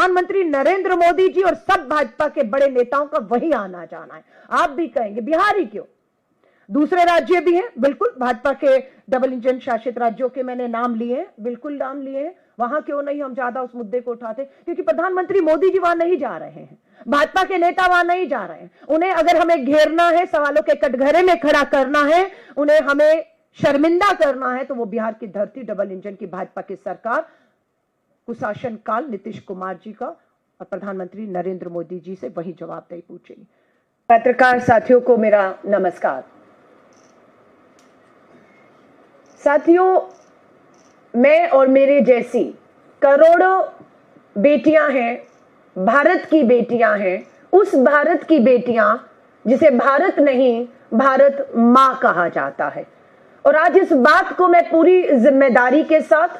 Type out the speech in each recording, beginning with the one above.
प्रधानमंत्री नरेंद्र मोदी जी और सब भाजपा के बड़े नेताओं का वही आना जाना है। आप भी कहेंगे बिहार ही क्यों, दूसरे राज्य भी हैं, बिल्कुल भाजपा के डबल इंजन शासित राज्यों के मैंने नाम लिए हैं, बिल्कुल नाम लिए हैं, वहां क्यों नहीं हम ज्यादा उस मुद्दे को उठाते, क्योंकि प्रधानमंत्री मोदी जी वहां नहीं जा रहे हैं, भाजपा के नेता वहां नहीं जा रहे हैं। उन्हें अगर हमें घेरना है, सवालों के कटघरे में खड़ा करना है, उन्हें हमें शर्मिंदा करना है, तो वो बिहार की धरती, डबल इंजन की भाजपा की सरकार, कुशासन काल नीतीश कुमार जी का और प्रधानमंत्री नरेंद्र मोदी जी से वही जवाबदेही पूछेगी। पत्रकार साथियों को मेरा नमस्कार। साथियों, मैं और मेरे जैसी करोड़ों बेटियां हैं, भारत की बेटियां हैं, उस भारत की बेटियां जिसे भारत नहीं भारत मां कहा जाता है। और आज इस बात को मैं पूरी जिम्मेदारी के साथ,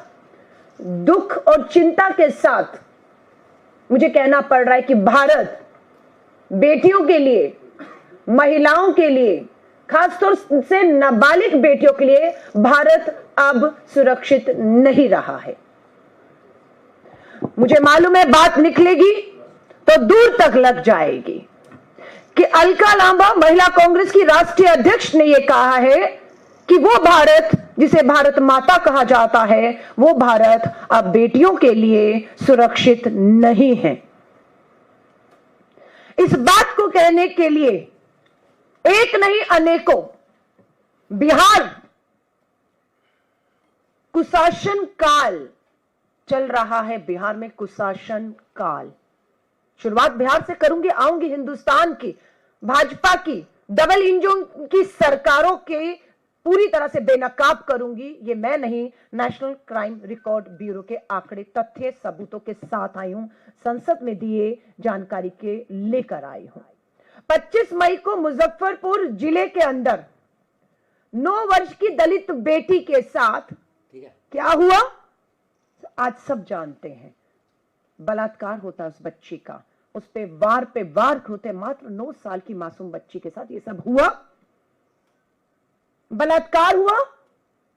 दुख और चिंता के साथ मुझे कहना पड़ रहा है कि भारत बेटियों के लिए, महिलाओं के लिए, खासतौर से नाबालिग बेटियों के लिए भारत अब सुरक्षित नहीं रहा है। मुझे मालूम है बात निकलेगी तो दूर तक लग जाएगी कि अलका लांबा महिला कांग्रेस की राष्ट्रीय अध्यक्ष ने यह कहा है कि वो भारत जिसे भारत माता कहा जाता है, वो भारत अब बेटियों के लिए सुरक्षित नहीं है। इस बात को कहने के लिए एक नहीं अनेकों, बिहार कुशासन काल चल रहा है, बिहार में कुशासन काल। शुरुआत बिहार से करूंगी, आऊंगी हिंदुस्तान की भाजपा की डबल इंजन की सरकारों के पूरी तरह से बेनकाब करूंगी। ये मैं नहीं, नेशनल क्राइम रिकॉर्ड ब्यूरो के आंकड़े, तथ्य, सबूतों के साथ आई हूं, संसद में दिए जानकारी के लेकर आई हूं। 25 मई को मुजफ्फरपुर जिले के अंदर 9 वर्ष की दलित बेटी के साथ क्या हुआ आज सब जानते हैं। बलात्कार होता उस बच्ची का, उस पे वार होते, मात्र 9 साल की मासूम बच्ची के साथ ये सब हुआ, बलात्कार हुआ।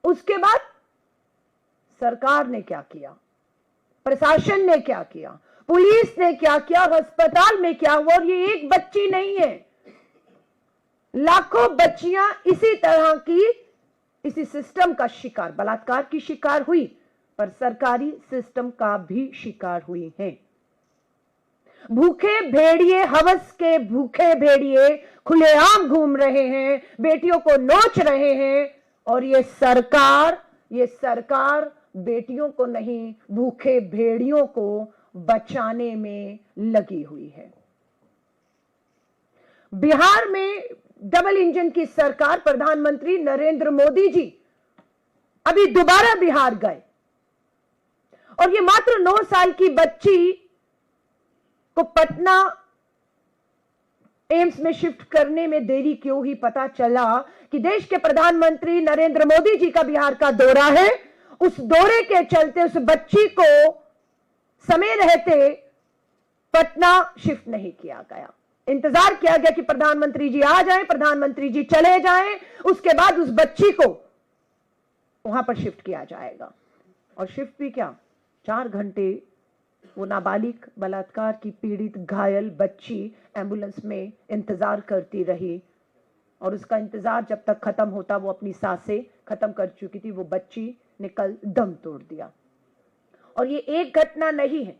उसके बाद सरकार ने क्या किया, प्रशासन ने क्या किया, पुलिस ने क्या किया, अस्पताल में क्या हुआ। और ये एक बच्ची नहीं है, लाखों बच्चियां इसी तरह की, इसी सिस्टम का शिकार, बलात्कार की शिकार हुई, पर सरकारी सिस्टम का भी शिकार हुई हैं। भूखे भेड़िए, हवस के भूखे भेड़िए खुलेआम घूम रहे हैं, बेटियों को नोच रहे हैं, और ये सरकार बेटियों को नहीं, भूखे भेड़ियों को बचाने में लगी हुई है। बिहार में डबल इंजन की सरकार, प्रधानमंत्री नरेंद्र मोदी जी अभी दोबारा बिहार गए, और ये मात्र 9 साल की बच्ची को पटना एम्स में शिफ्ट करने में देरी क्यों हुई, पता चला कि देश के प्रधानमंत्री नरेंद्र मोदी जी का बिहार का दौरा है। उस दौरे के चलते उस बच्ची को समय रहते पटना शिफ्ट नहीं किया गया। इंतजार किया गया कि प्रधानमंत्री जी आ जाएं, प्रधानमंत्री जी चले जाएं, उसके बाद उस बच्ची को वहां पर शिफ्ट किया जाएगा। और शिफ्ट भी क्या, 4 घंटे वो नाबालिग, बलात्कार की पीड़ित घायल बच्ची एम्बुलेंस में इंतजार करती रही, और उसका इंतजार जब तक खत्म होता, वो अपनी सांसें खत्म कर चुकी थी, वो बच्ची ने कल दम तोड़ दिया। और ये एक घटना नहीं है,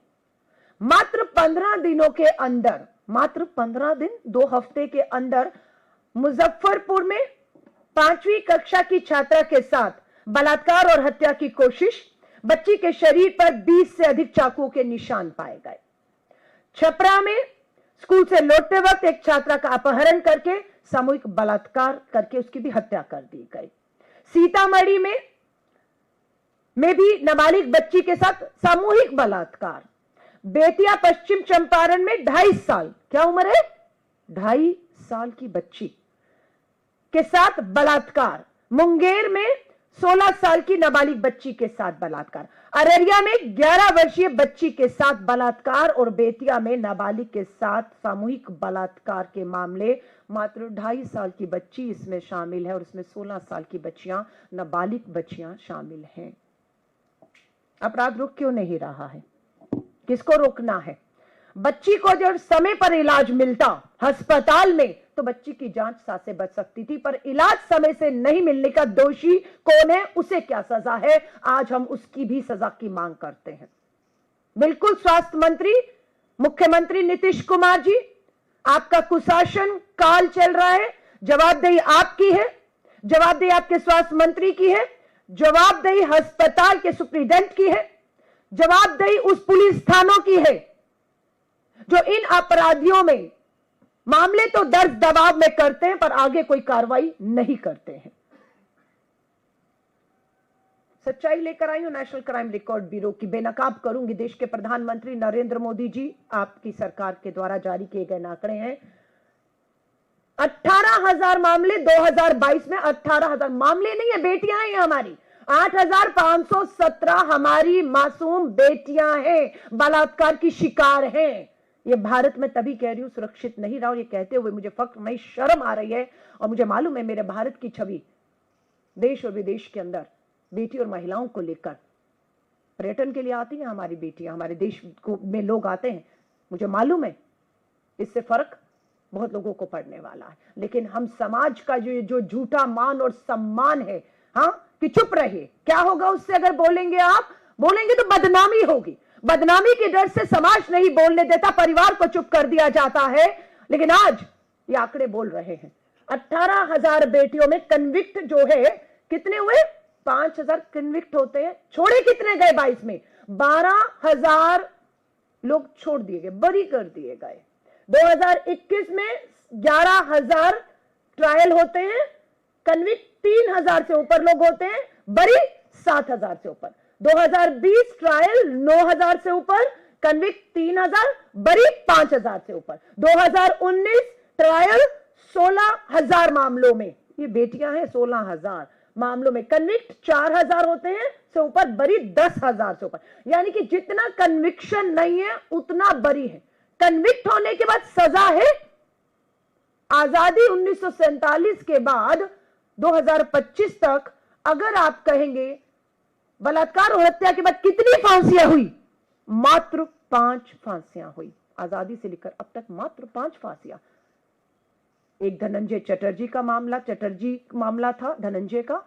मात्र 15 दिनों के अंदर, मात्र 15 दिन 2 हफ्ते के अंदर मुजफ्फरपुर में 5वीं कक्षा की छात्रा के साथ बलात्कार और हत्या की कोशिश, बच्ची के शरीर पर 20 से अधिक चाकुओं के निशान पाए गए। छपरा में स्कूल से लौटते वक्त एक छात्रा का अपहरण करके सामूहिक बलात्कार करके उसकी भी हत्या कर दी गई। सीतामढ़ी में भी नाबालिग बच्ची के साथ सामूहिक बलात्कार। बेतिया पश्चिम चंपारण में 2.5 साल, क्या उम्र है, 2.5 साल की बच्ची के साथ बलात्कार। मुंगेर में 16 साल की नाबालिग बच्ची के साथ बलात्कार। अररिया में 11 वर्षीय बच्ची के साथ बलात्कार, और बेतिया में नाबालिग के साथ सामूहिक बलात्कार के मामले। मात्र 2.5 साल की बच्ची इसमें शामिल है, और इसमें 16 साल की बच्चियां, नाबालिग बच्चियां शामिल हैं। अपराध रुक क्यों नहीं रहा है? किसको रोकना है? बच्ची को जब समय पर इलाज मिलता अस्पताल में तो बच्ची की जांच से बच सकती थी, पर इलाज समय से नहीं मिलने का दोषी कौन है, उसे क्या सजा है? आज हम उसकी भी सजा की मांग करते हैं। बिल्कुल स्वास्थ्य मंत्री मुख्यमंत्री नीतीश कुमार जी, आपका कुशासन काल चल रहा है, जवाबदेही आपकी है, जवाबदेही आपके स्वास्थ्य मंत्री की है, जवाबदेही अस्पताल के सुप्रीडेंट की है, जवाबदेही उस पुलिस थानों की है जो इन अपराधियों में मामले तो दर्ज दबाव में करते हैं पर आगे कोई कार्रवाई नहीं करते हैं। सच्चाई लेकर आई हूं नेशनल क्राइम रिकॉर्ड ब्यूरो की, बेनकाब करूंगी। देश के प्रधानमंत्री नरेंद्र मोदी जी, आपकी सरकार के द्वारा जारी किए गए आंकड़े हैं, 18,000 मामले 2022 में, 18,000 मामले नहीं है, बेटियां हैं हमारी। 8,517 हमारी मासूम बेटियां हैं, बलात्कार की शिकार हैं। ये भारत में तभी कह रही हूं सुरक्षित नहीं रहा, और ये कहते हुए मुझे फक्र नहीं शर्म आ रही है। और मुझे मालूम है मेरे भारत की छवि देश और विदेश के अंदर बेटी और महिलाओं को लेकर पर्यटन के लिए आती हैं हमारी बेटियां, हमारे देश को में लोग आते हैं, मुझे मालूम है इससे फर्क बहुत लोगों को पड़ने वाला है। लेकिन हम समाज का जो झूठा मान और सम्मान है, हाँ, कि चुप रहिए, क्या होगा उससे अगर बोलेंगे? आप बोलेंगे तो बदनामी होगी। बदनामी के डर से समाज नहीं बोलने देता, परिवार को चुप कर दिया जाता है। लेकिन आज ये आंकड़े बोल रहे हैं, 18,000 बेटियों में कन्विक्ट जो है कितने हुए? 5,000 कन्विक्ट होते हैं। छोड़े कितने गए 22 में? 12,000 लोग छोड़ दिए गए, बरी कर दिए गए। 2021 में 11,000 ट्रायल होते हैं, कन्विक्ट 3,000 से ऊपर लोग होते हैं, बरी 7,000 से ऊपर। 2020 ट्रायल 9,000 से ऊपर, कन्विक्ट 3,000, बरी 5,000 से ऊपर। 2019 ट्रायल 16,000 मामलों में, ये बेटियां हैं, 16,000 मामलों में कन्विक्ट 4,000 होते हैं से ऊपर, बरी 10,000 से ऊपर। यानी कि जितना कन्विक्शन नहीं है उतना बरी है। कन्विक्ट होने के बाद सजा है। आजादी 1947 के बाद 2025 तक अगर आप कहेंगे बलात्कार और हत्या के बाद कितनी फांसियां हुई? मात्र 5 फांसियां हुई। आजादी से लेकर अब तक मात्र 5 फांसियां। एक धनंजय चटर्जी का मामला था धनंजय का,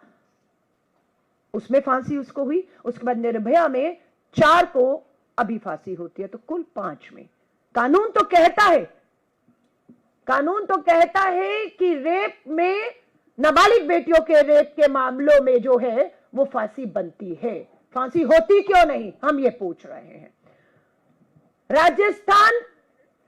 उसमें फांसी उसको हुई। उसके बाद निर्भया में 4 को अभी फांसी होती है, तो कुल 5 में। कानून तो कहता है कि रेप में, नाबालिग बेटियों के रेप के मामलों में जो है वो फांसी बनती है। फांसी होती क्यों नहीं, हम ये पूछ रहे हैं। राजस्थान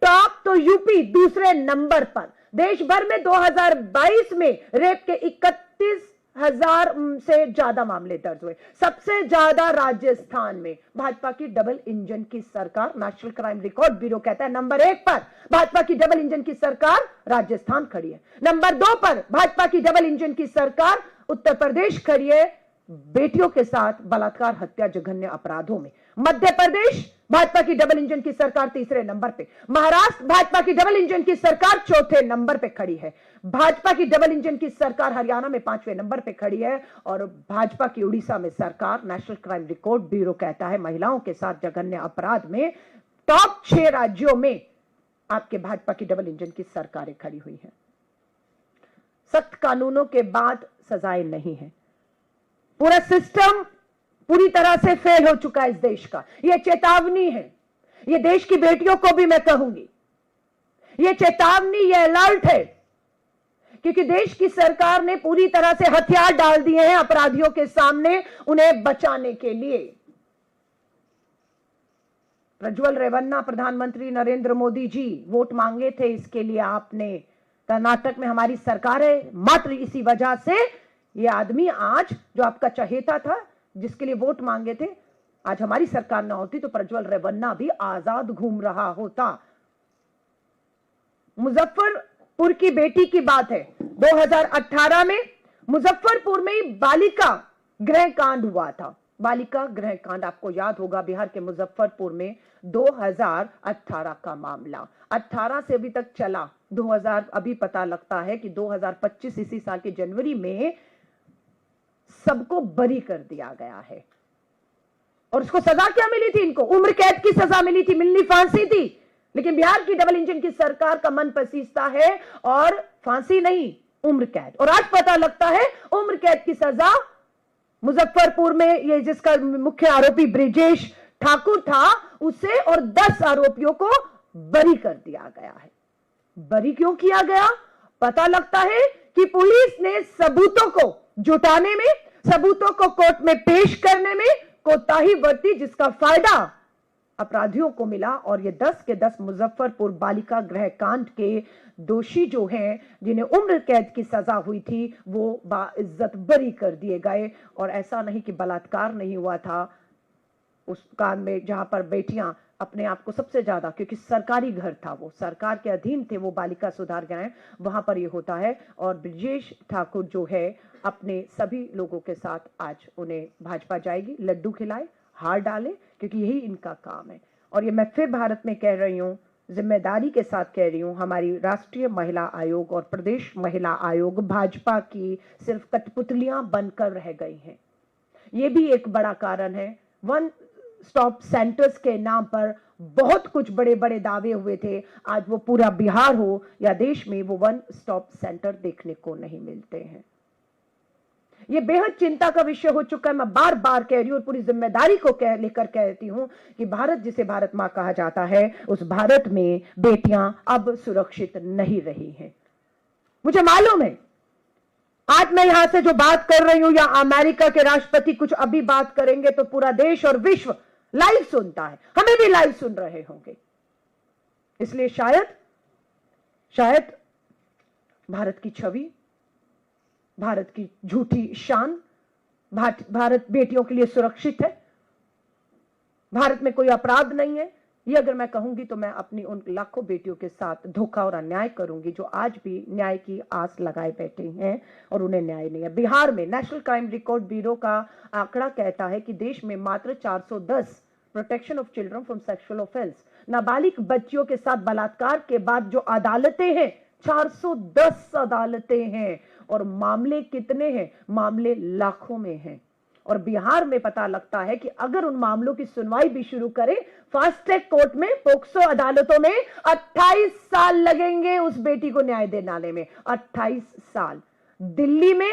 टॉप तो यूपी दूसरे नंबर पर। देश भर में 2022 में रेप के 31,000 से ज्यादा मामले दर्ज हुए। सबसे ज्यादा राजस्थान में। भाजपा की डबल इंजन की सरकार, नेशनल क्राइम रिकॉर्ड ब्यूरो कहता है नंबर 1 पर भाजपा की डबल इंजन की सरकार राजस्थान खड़ी है। नंबर 2 पर भाजपा की डबल इंजन की सरकार उत्तर प्रदेश खड़ी है, बेटियों के साथ बलात्कार, हत्या, जघन्य अपराधों में। मध्य प्रदेश भाजपा की डबल इंजन की सरकार तीसरे नंबर पे। महाराष्ट्र भाजपा की डबल इंजन की सरकार चौथे नंबर पे खड़ी है। भाजपा की डबल इंजन की सरकार हरियाणा में 5वें नंबर पे खड़ी है। और भाजपा की उड़ीसा में सरकार, नेशनल क्राइम रिकॉर्ड ब्यूरो कहता है महिलाओं के साथ जघन्य अपराध में टॉप 6 राज्यों में आपके भाजपा की डबल इंजन की सरकारें खड़ी हुई हैं। सख्त कानूनों के बाद सजाएं नहीं है। पूरा सिस्टम पूरी तरह से फेल हो चुका है इस देश का। यह चेतावनी है, यह देश की बेटियों को भी मैं कहूंगी, यह चेतावनी, यह अलर्ट है, क्योंकि देश की सरकार ने पूरी तरह से हथियार डाल दिए हैं अपराधियों के सामने उन्हें बचाने के लिए। प्रज्वल रेवन्ना, प्रधानमंत्री नरेंद्र मोदी जी वोट मांगे थे, इसके लिए आपने, कर्नाटक में हमारी सरकार है, मात्र इसी वजह से ये आदमी आज जो आपका चहेता था, जिसके लिए वोट मांगे थे, आज हमारी सरकार ना होती तो प्रज्वल रेवन्ना भी आजाद घूम रहा होता। मुजफ्फरपुर की बेटी की बात है। 2018 में मुजफ्फरपुर में ही बालिका गृह कांड हुआ था। बालिका गृह कांड आपको याद होगा, बिहार के मुजफ्फरपुर में 2018 का मामला। 18 से अभी तक चला, 2000 अभी पता लगता है कि 2025 इसी साल के जनवरी में सबको बरी कर दिया गया है। और उसको सजा क्या मिली थी? इनको उम्र कैद की सजा मिली थी, मिलनी फांसी थी। लेकिन बिहार की डबल इंजन की सरकार का मन पसीजता है और फांसी नहीं, उम्र कैद। और आज पता लगता है उम्र कैद की सजा मुजफ्फरपुर में ये जिसका मुख्य आरोपी ब्रिजेश ठाकुर था, उसे और 10 आरोपियों को बरी कर दिया गया है। बरी क्यों किया गया? पता लगता है कि पुलिस ने सबूतों को जुटाने में, सबूतों को कोर्ट में पेश करने में कोताही बरती, जिसका फायदा अपराधियों को मिला। और ये 10 के 10 मुजफ्फरपुर बालिका गृह कांड के दोषी जो हैं, जिन्हें उम्र कैद की सजा हुई थी, वो बाइज्जत बरी कर दिए गए। और ऐसा नहीं कि बलात्कार नहीं हुआ था उस कांड में, जहां पर बेटियां अपने आप को सबसे ज्यादा, क्योंकि सरकारी घर था, वो सरकार के अधीन थे, वो बालिका सुधार गृह, वहां पर ये होता है। और ब्रिजेश ठाकुर जो है अपने सभी लोगों के साथ आज उन्हें भाजपा जाएगी, लड्डू खिलाए, हार डाले, क्योंकि यही इनका काम है। और ये मैं फिर भारत में कह रही हूं, जिम्मेदारी के साथ कह रही हूं, हमारी राष्ट्रीय महिला आयोग और प्रदेश महिला आयोग भाजपा की सिर्फ कठपुतलियां बनकर रह गई हैं। ये भी एक बड़ा कारण है। वन स्टॉप सेंटर्स के नाम पर बहुत कुछ बड़े बड़े दावे हुए थे, आज वो पूरा बिहार हो या देश में वो वन स्टॉप सेंटर देखने को नहीं मिलते हैं। ये बेहद चिंता का विषय हो चुका है। मैं बार बार कह रही हूं और पूरी जिम्मेदारी को लेकर कहती हूं कि भारत, जिसे भारत मां कहा जाता है, उस भारत में बेटियां अब सुरक्षित नहीं रही हैं। मुझे मालूम है आज मैं यहां से जो बात कर रही हूं, या अमेरिका के राष्ट्रपति कुछ अभी बात करेंगे तो पूरा देश और विश्व लाइव सुनता है, हमें भी लाइव सुन रहे होंगे। इसलिए शायद भारत की छवि, भारत की झूठी शान, भारत बेटियों के लिए सुरक्षित है, भारत में कोई अपराध नहीं है, ये अगर मैं कहूंगी तो मैं अपनी उन लाखों बेटियों के साथ धोखा और अन्याय करूंगी जो आज भी न्याय की आस लगाए बैठे हैं और उन्हें न्याय नहीं है। बिहार में नेशनल क्राइम रिकॉर्ड ब्यूरो का आंकड़ा कहता है कि देश में मात्र 410 protection of children from sexual offence, नाबालिग बच्चियों के साथ बलात्कार के बाद जो अदालतें हैं, 410 अदालतें हैं। और मामले कितने हैं? मामले लाखों में हैं। और बिहार में पता लगता है कि अगर उन मामलों की सुनवाई भी शुरू करें फास्ट ट्रैक कोर्ट में, पोक्सो अदालतों में, 28 साल लगेंगे उस बेटी को न्याय दिलाने में। 28 साल। दिल्ली में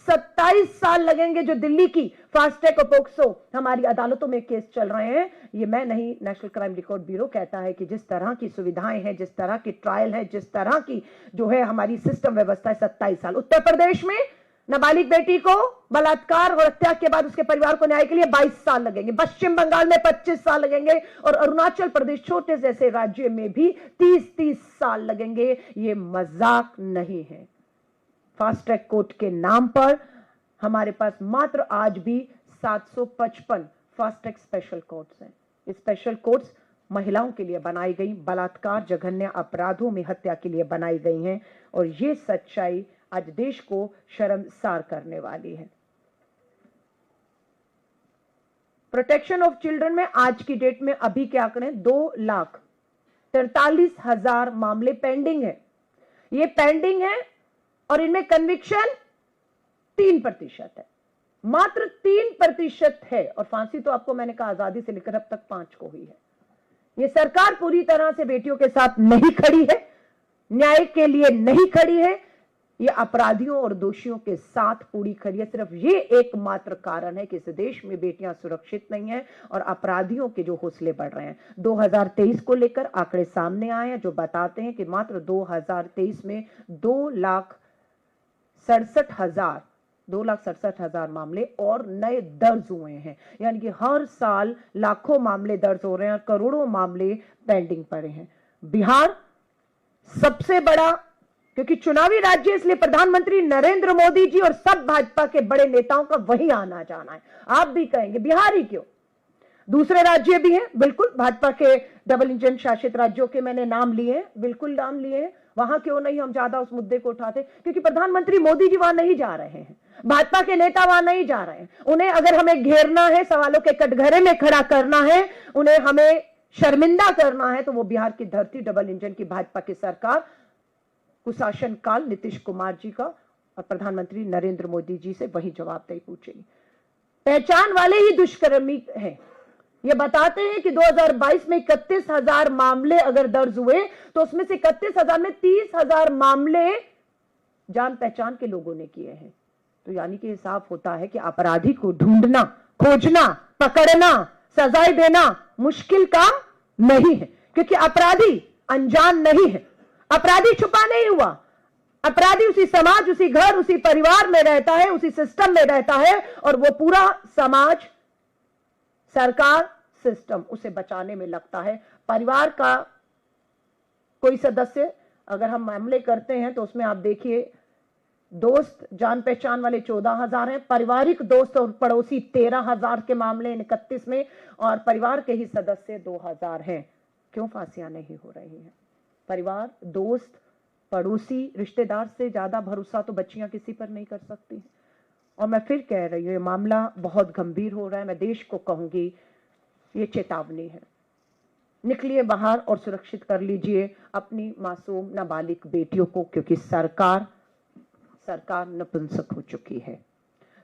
27 साल लगेंगे, जो दिल्ली की फास्ट ट्रैक और पोक्सो हमारी अदालतों में केस चल रहे हैं। ये मैं नहीं, नेशनल क्राइम रिकॉर्ड ब्यूरो कहता है कि जिस तरह की सुविधाएं हैं, जिस तरह की ट्रायल है, जिस तरह की जो है हमारी सिस्टम व्यवस्था है, 27 साल। उत्तर प्रदेश में नाबालिग बेटी को बलात्कार और हत्या के बाद उसके परिवार को न्याय के लिए 22 साल लगेंगे। पश्चिम बंगाल में 25 साल लगेंगे और अरुणाचल प्रदेश छोटे जैसे राज्य में भी 30-30 साल लगेंगे। ये मजाक नहीं है। फास्ट ट्रैक कोर्ट के नाम पर हमारे पास मात्र आज भी 755 फास्ट ट्रैक स्पेशल कोर्ट्स हैं। ये स्पेशल कोर्ट्स महिलाओं के लिए बनाई गई, बलात्कार, जघन्य अपराधों में हत्या के लिए बनाई गई हैं। और ये सच्चाई आज देश को शर्मसार करने वाली है। प्रोटेक्शन ऑफ चिल्ड्रन में आज की डेट में अभी के आंकड़े 2,43,000 मामले पेंडिंग है। ये पेंडिंग है और इनमें कन्विक्शन 3% है, मात्र 3% है। और फांसी तो आपको मैंने कहा आजादी से लेकर अब तक 5 को हुई है। ये सरकार पूरी तरह से बेटियों के साथ नहीं खड़ी है, न्याय के लिए नहीं खड़ी है, ये अपराधियों और दोषियों के साथ पूरी खड़ी है। सिर्फ ये एकमात्र कारण है कि इस देश में बेटियां सुरक्षित नहीं है और अपराधियों के जो हौसले बढ़ रहे हैं। 2023 को लेकर आंकड़े सामने आए हैं जो बताते हैं कि मात्र 2023 में 2,67,000 मामले और नए दर्ज हुए हैं। यानी कि हर साल लाखों मामले दर्ज हो रहे हैं और करोड़ों मामले पेंडिंग पड़े हैं। बिहार सबसे बड़ा, क्योंकि चुनावी राज्य, इसलिए प्रधानमंत्री नरेंद्र मोदी जी और सब भाजपा के बड़े नेताओं का वही आना जाना है। आप भी कहेंगे बिहार ही क्यों, दूसरे राज्य भी हैं, बिल्कुल भाजपा के डबल इंजन शासित राज्यों के मैंने नाम लिए, बिल्कुल नाम लिए हैं। वहां क्यों नहीं हम ज्यादा उस मुद्दे को उठाते? क्योंकि प्रधानमंत्री मोदी जी वहां नहीं जा रहे हैं, भाजपा के नेता वहां नहीं जा रहे हैं। उन्हें अगर हमें घेरना है, सवालों के कटघरे में खड़ा करना है, उन्हें हमें शर्मिंदा करना है, तो वो बिहार की धरती, डबल इंजन की भाजपा की सरकार, कुशासन काल नीतीश कुमार जी का और प्रधानमंत्री नरेंद्र मोदी जी से वही जवाबदेही पूछेगी। पहचान वाले ही दुष्कर्मी हैं, ये बताते हैं कि 2022 में 31,000 मामले अगर दर्ज हुए तो उसमें से 31,000 में 30,000 मामले जान पहचान के लोगों ने किए हैं। तो यानी कि साफ होता है कि अपराधी को ढूंढना, खोजना, पकड़ना, सजाएं देना मुश्किल काम नहीं है, क्योंकि अपराधी अनजान नहीं है, अपराधी छुपा नहीं हुआ, अपराधी उसी समाज, उसी घर, उसी परिवार में रहता है, उसी सिस्टम में रहता है, और वो पूरा समाज, सरकार, सिस्टम उसे बचाने में लगता है। परिवार का कोई सदस्य अगर हम मामले करते हैं तो उसमें आप देखिए, दोस्त जान पहचान वाले 14,000 हैं, पारिवारिक दोस्त और पड़ोसी 13,000 के मामले 31 में, और परिवार के ही सदस्य 2,000 हैं। क्यों फांसियां नहीं हो रही हैं? परिवार, दोस्त, पड़ोसी, रिश्तेदार से ज्यादा भरोसा तो बच्चियां किसी पर नहीं कर सकती। और मैं फिर कह रही हूं, ये मामला बहुत गंभीर हो रहा है। मैं देश को कहूंगी, ये चेतावनी है, निकलिए बाहर और सुरक्षित कर लीजिए अपनी मासूम नाबालिग बेटियों को, क्योंकि सरकार नपुंसक हो चुकी है।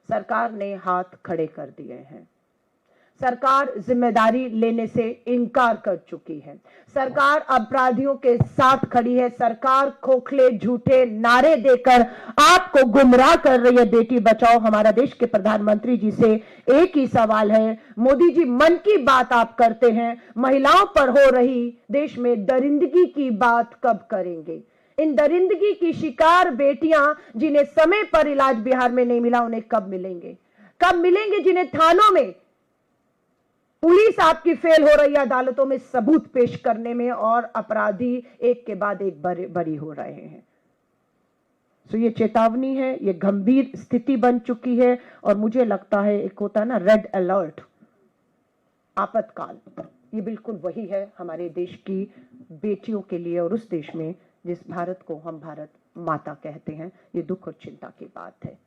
सरकार ने हाथ खड़े कर दिए हैं, सरकार जिम्मेदारी लेने से इनकार कर चुकी है, सरकार अपराधियों के साथ खड़ी है, सरकार खोखले झूठे नारे देकर आपको गुमराह कर रही है। बेटी बचाओ। हमारा देश के प्रधानमंत्री जी से एक ही सवाल है, मोदी जी मन की बात आप करते हैं, महिलाओं पर हो रही देश में दरिंदगी की बात कब करेंगे? इन दरिंदगी की शिकार बेटियां जिन्हें समय पर इलाज बिहार में नहीं मिला, उन्हें कब मिलेंगे? कब मिलेंगे जिन्हें थानों में पुलिस आपकी फेल हो रही है अदालतों में सबूत पेश करने में, और अपराधी एक के बाद एक बरी हो रहे हैं। तो ये चेतावनी है, ये गंभीर स्थिति बन चुकी है, और मुझे लगता है एक होता है ना रेड अलर्ट, आपातकाल, ये बिल्कुल वही है हमारे देश की बेटियों के लिए, और उस देश में जिस भारत को हम भारत माता कहते हैं। ये दुख और चिंता की बात है।